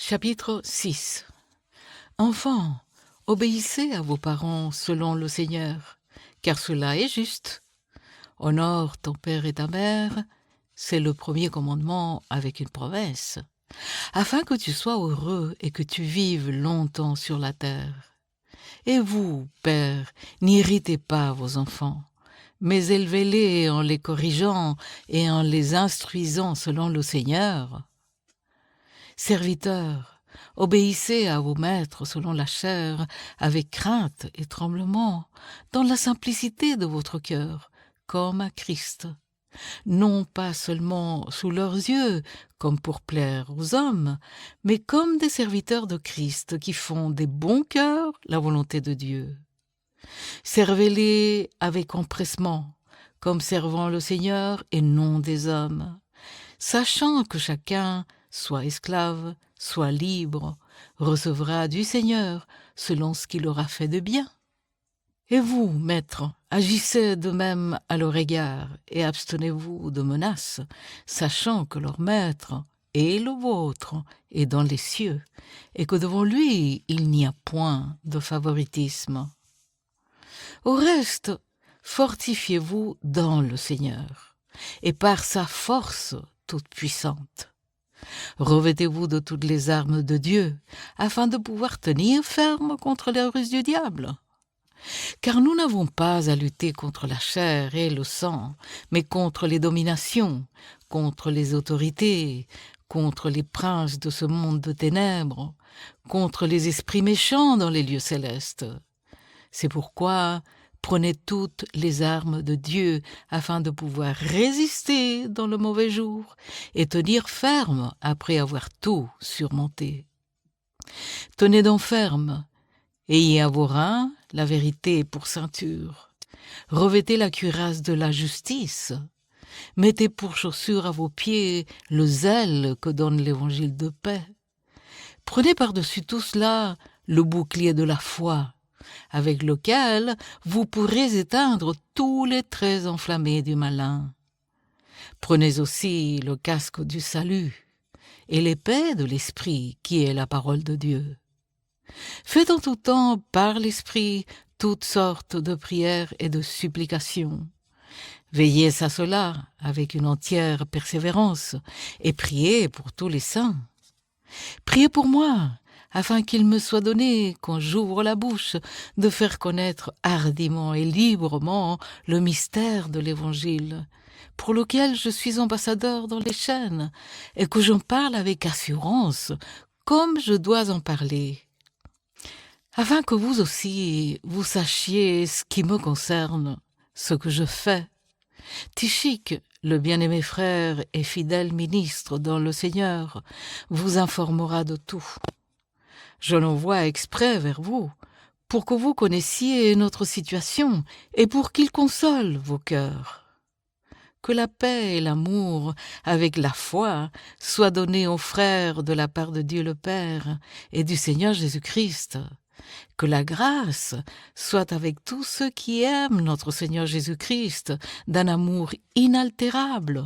Chapitre 6. Enfants, obéissez à vos parents selon le Seigneur, car cela est juste. Honore ton père et ta mère, c'est le premier commandement avec une promesse, afin que tu sois heureux et que tu vives longtemps sur la terre. Et vous, pères, n'irritez pas vos enfants, mais élevez-les en les corrigeant et en les instruisant selon le Seigneur. Serviteurs, obéissez à vos maîtres selon la chair, avec crainte et tremblement, dans la simplicité de votre cœur, comme à Christ. Non pas seulement sous leurs yeux, comme pour plaire aux hommes, mais comme des serviteurs de Christ qui font des bons cœurs la volonté de Dieu. Servez-les avec empressement, comme servant le Seigneur et non des hommes, sachant que chacun, soit esclave, soit libre, recevra du Seigneur selon ce qu'il aura fait de bien. Et vous, maîtres, agissez de même à leur égard et abstenez-vous de menaces, sachant que leur maître et le vôtre est dans les cieux, et que devant lui il n'y a point de favoritisme. Au reste, fortifiez-vous dans le Seigneur, et par sa force toute puissante. Revêtez-vous de toutes les armes de Dieu, afin de pouvoir tenir ferme contre les ruses du diable. Car nous n'avons pas à lutter contre la chair et le sang, mais contre les dominations, contre les autorités, contre les princes de ce monde de ténèbres, contre les esprits méchants dans les lieux célestes. C'est pourquoi prenez toutes les armes de Dieu afin de pouvoir résister dans le mauvais jour et tenir ferme après avoir tout surmonté. Tenez donc ferme, ayez à vos reins la vérité pour ceinture, revêtez la cuirasse de la justice, mettez pour chaussure à vos pieds le zèle que donne l'évangile de paix. Prenez par-dessus tout cela le bouclier de la foi, avec lequel vous pourrez éteindre tous les traits enflammés du malin. Prenez aussi le casque du salut et l'épée de l'esprit qui est la parole de Dieu. Faites en tout temps par l'esprit toutes sortes de prières et de supplications. Veillez à cela avec une entière persévérance et priez pour tous les saints. Priez pour moi, afin qu'il me soit donné, quand j'ouvre la bouche, de faire connaître hardiment et librement le mystère de l'Évangile, pour lequel je suis ambassadeur dans les chaînes, et que j'en parle avec assurance, comme je dois en parler. Afin que vous aussi, vous sachiez ce qui me concerne, ce que je fais. Tychique, le bien-aimé frère et fidèle ministre dans le Seigneur, vous informera de tout. Je l'envoie exprès vers vous, pour que vous connaissiez notre situation et pour qu'il console vos cœurs. Que la paix et l'amour, avec la foi, soient donnés aux frères de la part de Dieu le Père et du Seigneur Jésus-Christ. Que la grâce soit avec tous ceux qui aiment notre Seigneur Jésus-Christ d'un amour inaltérable.